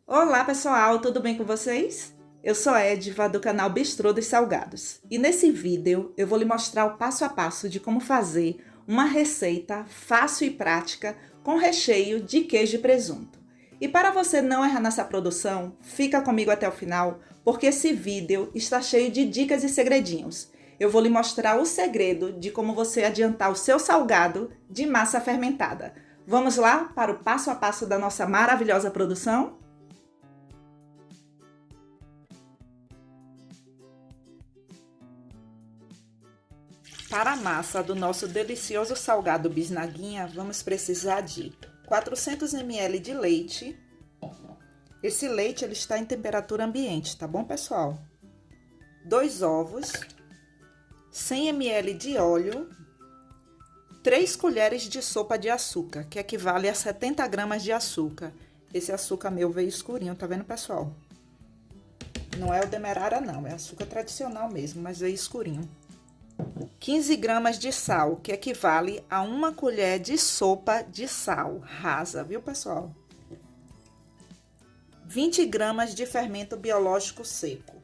Olá pessoal, tudo bem com vocês? Eu sou Ediva do canal Bistrô dos Salgados e nesse vídeo eu vou lhe mostrar o passo a passo de como fazer uma receita fácil e prática com recheio de queijo e presunto. E para você não errar nessa produção, fica comigo até o final porque esse vídeo está cheio de dicas e segredinhos. Eu vou lhe mostrar o segredo de como você adiantar o seu salgado de massa fermentada. Vamos lá para o passo a passo da nossa maravilhosa produção? Para a massa do nosso delicioso salgado bisnaguinha, vamos precisar de 400 ml de leite. Esse leite ele está em temperatura ambiente, tá bom, pessoal? 2 ovos, 100 ml de óleo, 3 colheres de sopa de açúcar, que equivale a 70 gramas de açúcar. Esse açúcar meu veio escurinho, tá vendo, pessoal? Não é o demerara, não, é açúcar tradicional mesmo, mas veio escurinho. 15 gramas de sal, que equivale a 1 colher de sopa de sal rasa, viu, pessoal? 20 gramas de fermento biológico seco.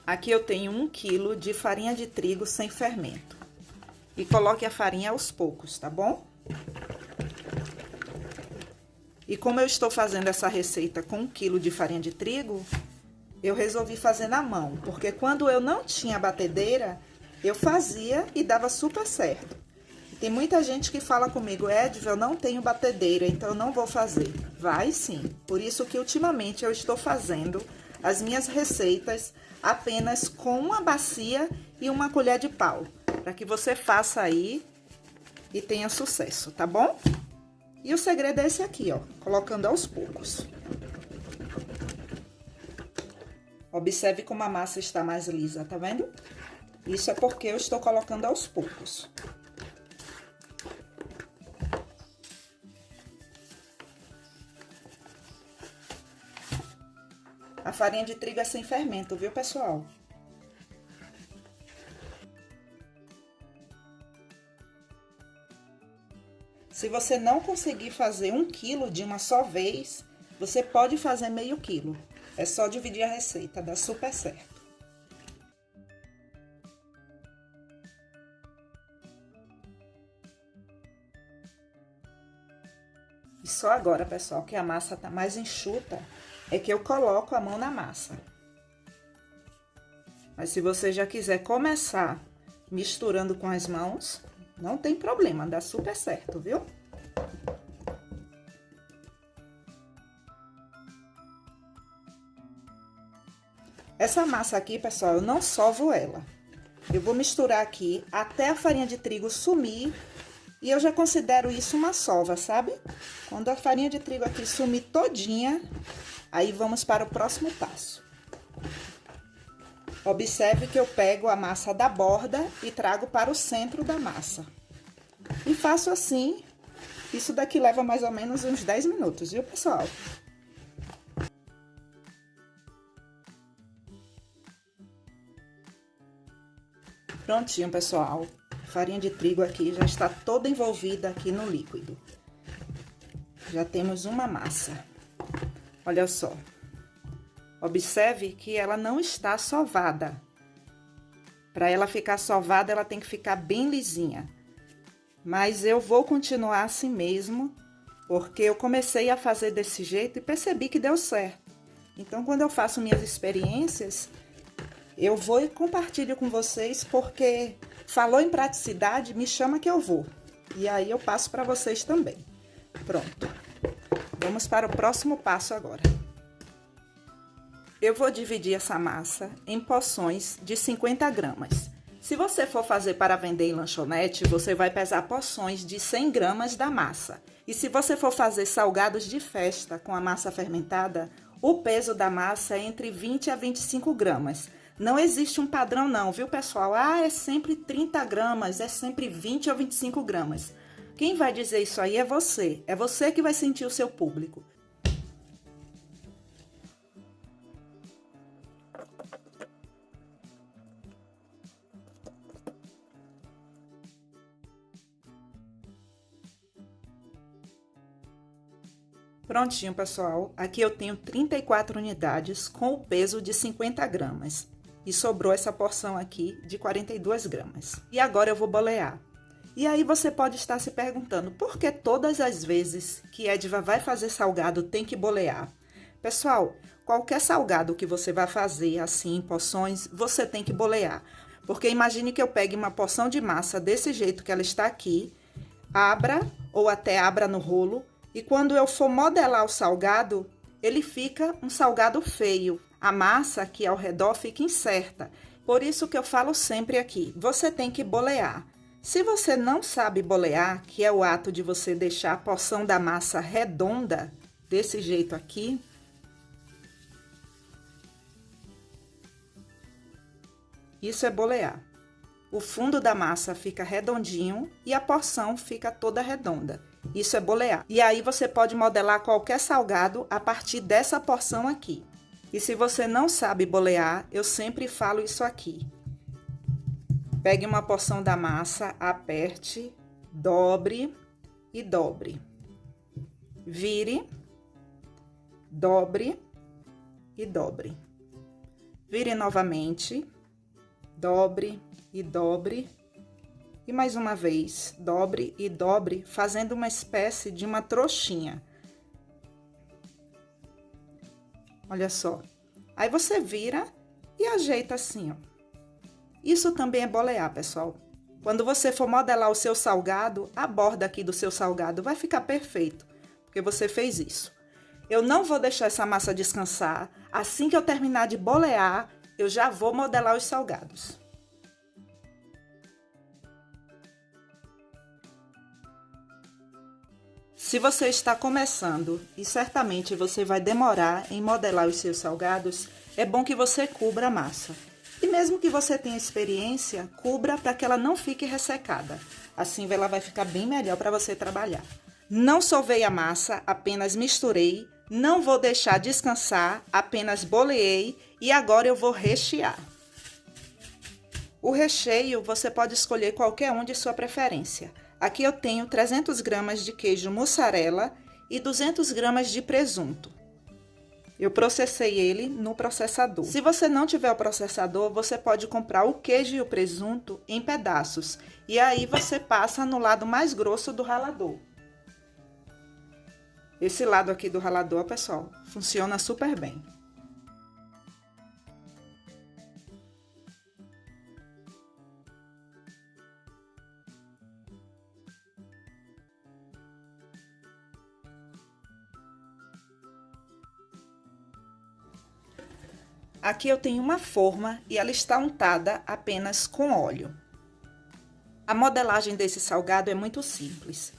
Aqui eu tenho 1 quilo de farinha de trigo sem fermento. E coloque a farinha aos poucos, tá bom? E como eu estou fazendo essa receita com 1 quilo de farinha de trigo, eu resolvi fazer na mão, porque quando eu não tinha batedeira, eu fazia e dava super certo. Tem muita gente que fala comigo, Ediva, eu não tenho batedeira, então eu não vou fazer. Vai sim, por isso que ultimamente eu estou fazendo as minhas receitas apenas com uma bacia e 1 colher de pau, para que você faça aí e tenha sucesso, tá bom? E o segredo é esse aqui, ó, colocando aos poucos. Observe como a massa está mais lisa, tá vendo? Isso é porque eu estou colocando aos poucos. A farinha de trigo é sem fermento, viu, pessoal? Se você não conseguir fazer 1 quilo de uma só vez, você pode fazer meio quilo. É só dividir a receita, dá super certo. E só agora, pessoal, que a massa tá mais enxuta, é que eu coloco a mão na massa. Mas se você já quiser começar misturando com as mãos, não tem problema, dá super certo, viu? Essa massa aqui, pessoal, eu não sovo ela. Eu vou misturar aqui até a farinha de trigo sumir e eu já considero isso uma sova, sabe? Quando a farinha de trigo aqui sumir todinha, aí vamos para o próximo passo. Observe que eu pego a massa da borda e trago para o centro da massa. E faço assim, isso daqui leva mais ou menos uns 10 minutos, viu, pessoal? Prontinho, pessoal. A farinha de trigo aqui já está toda envolvida aqui no líquido. Já temos uma massa. Olha só. Observe que ela não está sovada. Para ela ficar sovada, ela tem que ficar bem lisinha. Mas eu vou continuar assim mesmo, porque eu comecei a fazer desse jeito e percebi que deu certo. Então, quando eu faço minhas experiências, eu vou e compartilho com vocês, porque falou em praticidade, me chama que eu vou. E aí eu passo para vocês também. Pronto. Vamos para o próximo passo agora. Eu vou dividir essa massa em porções de 50 gramas. Se você for fazer para vender em lanchonete, você vai pesar porções de 100 gramas da massa. E se você for fazer salgados de festa com a massa fermentada, o peso da massa é entre 20 a 25 gramas. Não existe um padrão não, viu, pessoal? Ah, é sempre 30 gramas, é sempre 20 ou 25 gramas. Quem vai dizer isso aí é você. É você que vai sentir o seu público. Prontinho, pessoal. Aqui eu tenho 34 unidades com o peso de 50 gramas. E sobrou essa porção aqui de 42 gramas. E agora eu vou bolear. E aí você pode estar se perguntando, por que todas as vezes que Ediva vai fazer salgado tem que bolear? Pessoal, qualquer salgado que você vai fazer, assim, em porções, você tem que bolear. Porque imagine que eu pegue uma porção de massa desse jeito que ela está aqui, abra ou até abra no rolo, e quando eu for modelar o salgado, ele fica um salgado feio. A massa aqui ao redor fica incerta. Por isso que eu falo sempre aqui, você tem que bolear. Se você não sabe bolear, que é o ato de você deixar a porção da massa redonda, desse jeito aqui, isso é bolear. O fundo da massa fica redondinho e a porção fica toda redonda. Isso é bolear. E aí você pode modelar qualquer salgado a partir dessa porção aqui. E se você não sabe bolear, eu sempre falo isso aqui. Pegue uma porção da massa, aperte, dobre e dobre. Vire, dobre e dobre. Vire novamente, dobre e dobre. E mais uma vez, dobre e dobre, fazendo uma espécie de uma trouxinha. Olha só. Aí você vira e ajeita assim, ó. Isso também é bolear, pessoal. Quando você for modelar o seu salgado, a borda aqui do seu salgado vai ficar perfeito, porque você fez isso. Eu não vou deixar essa massa descansar. Assim que eu terminar de bolear, eu já vou modelar os salgados. Se você está começando e certamente você vai demorar em modelar os seus salgados, é bom que você cubra a massa. E mesmo que você tenha experiência, cubra para que ela não fique ressecada. Assim ela vai ficar bem melhor para você trabalhar. Não sovei a massa, apenas misturei. Não vou deixar descansar, apenas boleei e agora eu vou rechear. O recheio você pode escolher qualquer um de sua preferência. Aqui eu tenho 300 gramas de queijo mussarela e 200 gramas de presunto. Eu processei ele no processador. Se você não tiver o processador, você pode comprar o queijo e o presunto em pedaços. E aí você passa no lado mais grosso do ralador. Esse lado aqui do ralador, pessoal, funciona super bem. Aqui eu tenho uma forma e ela está untada apenas com óleo. A modelagem desse salgado é muito simples.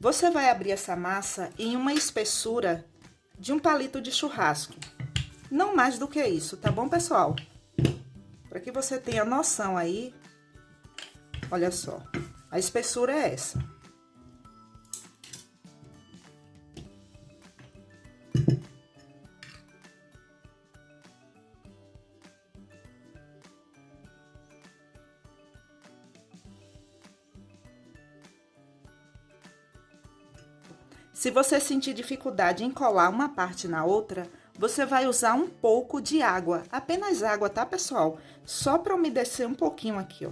Você vai abrir essa massa em uma espessura de um palito de churrasco. Não mais do que isso, tá bom, pessoal? Para que você tenha noção aí, olha só, a espessura é essa. Se você sentir dificuldade em colar uma parte na outra, você vai usar um pouco de água, apenas água, tá, pessoal? Só para umedecer um pouquinho aqui, ó.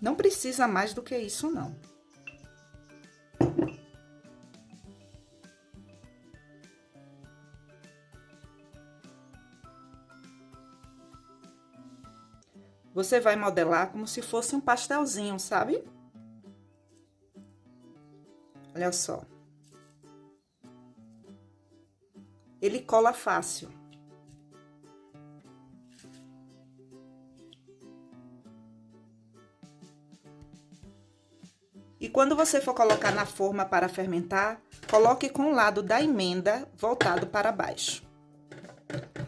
Não precisa mais do que isso, não. Você vai modelar como se fosse um pastelzinho, sabe? Olha só. Ele cola fácil. E quando você for colocar na forma para fermentar, coloque com o lado da emenda voltado para baixo.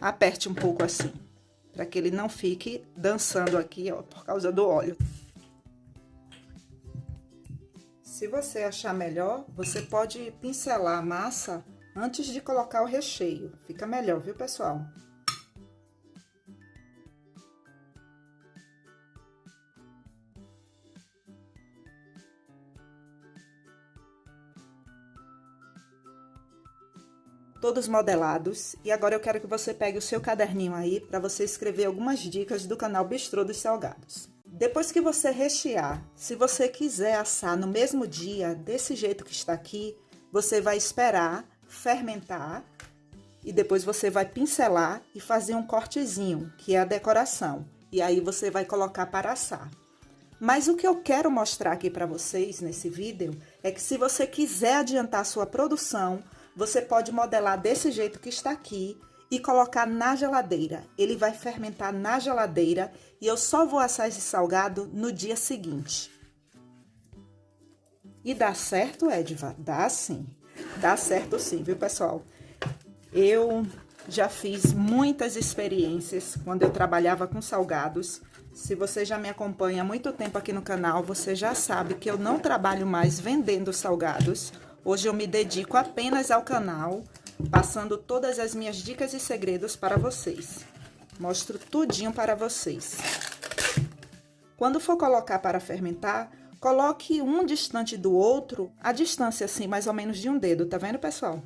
Aperte um pouco assim, para que ele não fique dançando aqui, ó, por causa do óleo. Se você achar melhor, você pode pincelar a massa antes de colocar o recheio. Fica melhor, viu, pessoal? Todos modelados. E agora eu quero que você pegue o seu caderninho aí para você escrever algumas dicas do canal Bistrô dos Salgados. Depois que você rechear, se você quiser assar no mesmo dia, desse jeito que está aqui, você vai esperar fermentar e depois você vai pincelar e fazer um cortezinho, que é a decoração. E aí você vai colocar para assar. Mas o que eu quero mostrar aqui para vocês nesse vídeo é que se você quiser adiantar a sua produção, você pode modelar desse jeito que está aqui e colocar na geladeira. Ele vai fermentar na geladeira e eu só vou assar esse salgado no dia seguinte. E dá certo, Edva? Dá sim. Dá certo sim, viu, pessoal? Eu já fiz muitas experiências quando eu trabalhava com salgados. Se você já me acompanha há muito tempo aqui no canal, você já sabe que eu não trabalho mais vendendo salgados. Hoje eu me dedico apenas ao canal, passando todas as minhas dicas e segredos para vocês. Mostro tudinho para vocês. Quando for colocar para fermentar, coloque um distante do outro, a distância assim, mais ou menos de um dedo, tá vendo, pessoal?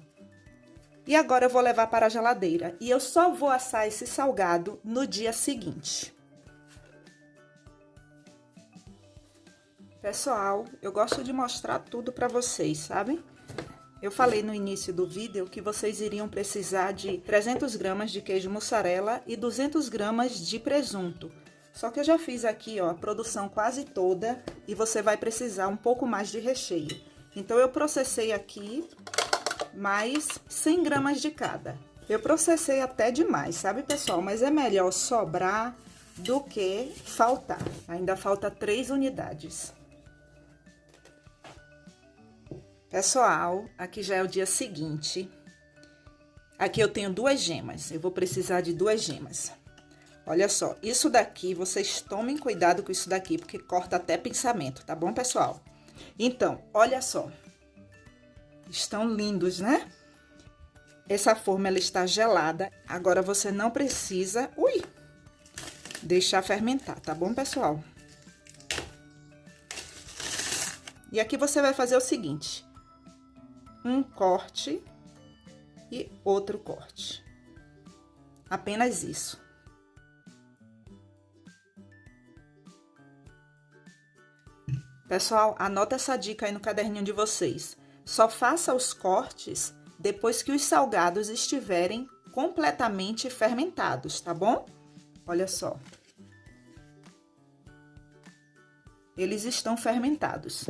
E agora eu vou levar para a geladeira e eu só vou assar esse salgado no dia seguinte. Pessoal, eu gosto de mostrar tudo para vocês, sabe? Eu falei no início do vídeo que vocês iriam precisar de 300 gramas de queijo mussarela e 200 gramas de presunto. Só que eu já fiz aqui, ó, a produção quase toda e você vai precisar um pouco mais de recheio. Então, eu processei aqui mais 100 gramas de cada. Eu processei até demais, sabe, pessoal? Mas é melhor sobrar do que faltar. Ainda falta 3 unidades. Pessoal, aqui já é o dia seguinte. Aqui eu tenho 2 gemas. Eu vou precisar de 2 gemas. Olha só, isso daqui, vocês tomem cuidado com isso daqui, porque corta até pensamento, tá bom, pessoal? Então, olha só. Estão lindos, né? Essa forma, ela está gelada. Agora, você não precisa, deixar fermentar, tá bom, pessoal? E aqui você vai fazer o seguinte. Um corte e outro corte. Apenas isso. Pessoal, anota essa dica aí no caderninho de vocês. Só faça os cortes depois que os salgados estiverem completamente fermentados, tá bom? Olha só. Eles estão fermentados.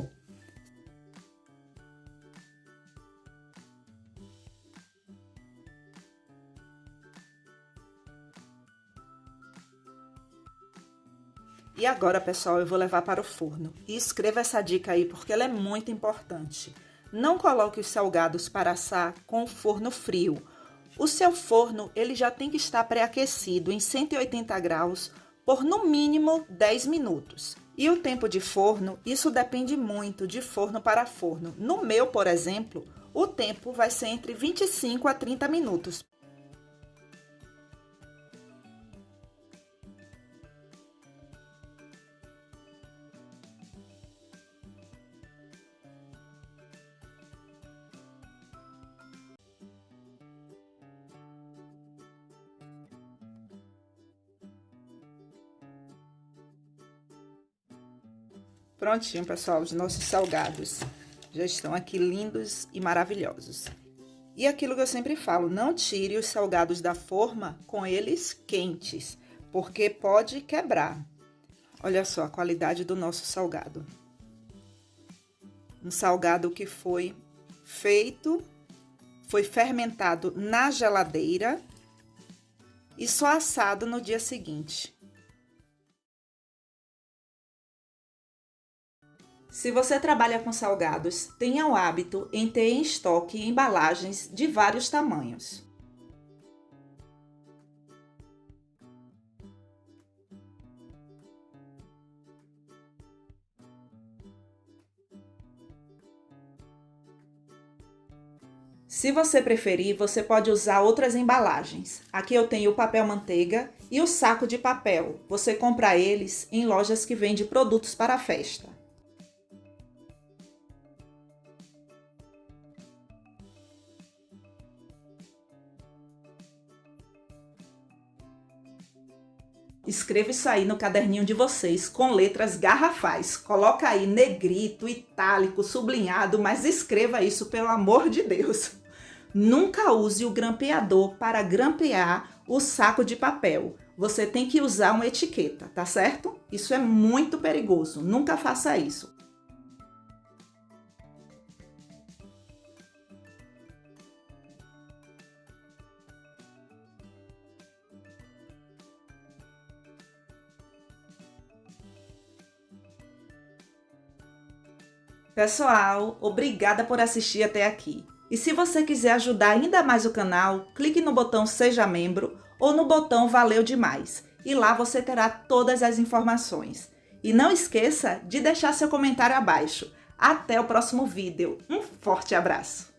E agora, pessoal, eu vou levar para o forno. E escreva essa dica aí, porque ela é muito importante. Não coloque os salgados para assar com o forno frio. O seu forno, ele já tem que estar pré-aquecido em 180 graus por no mínimo 10 minutos. E o tempo de forno, isso depende muito de forno para forno. No meu, por exemplo, o tempo vai ser entre 25 a 30 minutos. Prontinho, pessoal, os nossos salgados já estão aqui lindos e maravilhosos. E aquilo que eu sempre falo, não tire os salgados da forma com eles quentes, porque pode quebrar. Olha só a qualidade do nosso salgado. Um salgado que foi feito, foi fermentado na geladeira e só assado no dia seguinte. Se você trabalha com salgados, tenha o hábito em ter em estoque embalagens de vários tamanhos. Se você preferir, você pode usar outras embalagens. Aqui eu tenho o papel manteiga e o saco de papel. Você compra eles em lojas que vendem produtos para a festa. Escreva isso aí no caderninho de vocês com letras garrafais. Coloca aí negrito, itálico, sublinhado, mas escreva isso pelo amor de Deus. Nunca use o grampeador para grampear o saco de papel. Você tem que usar uma etiqueta, tá certo? Isso é muito perigoso. Nunca faça isso. Pessoal, obrigada por assistir até aqui. E se você quiser ajudar ainda mais o canal, clique no botão Seja Membro ou no botão Valeu Demais. E lá você terá todas as informações. E não esqueça de deixar seu comentário abaixo. Até o próximo vídeo. Um forte abraço!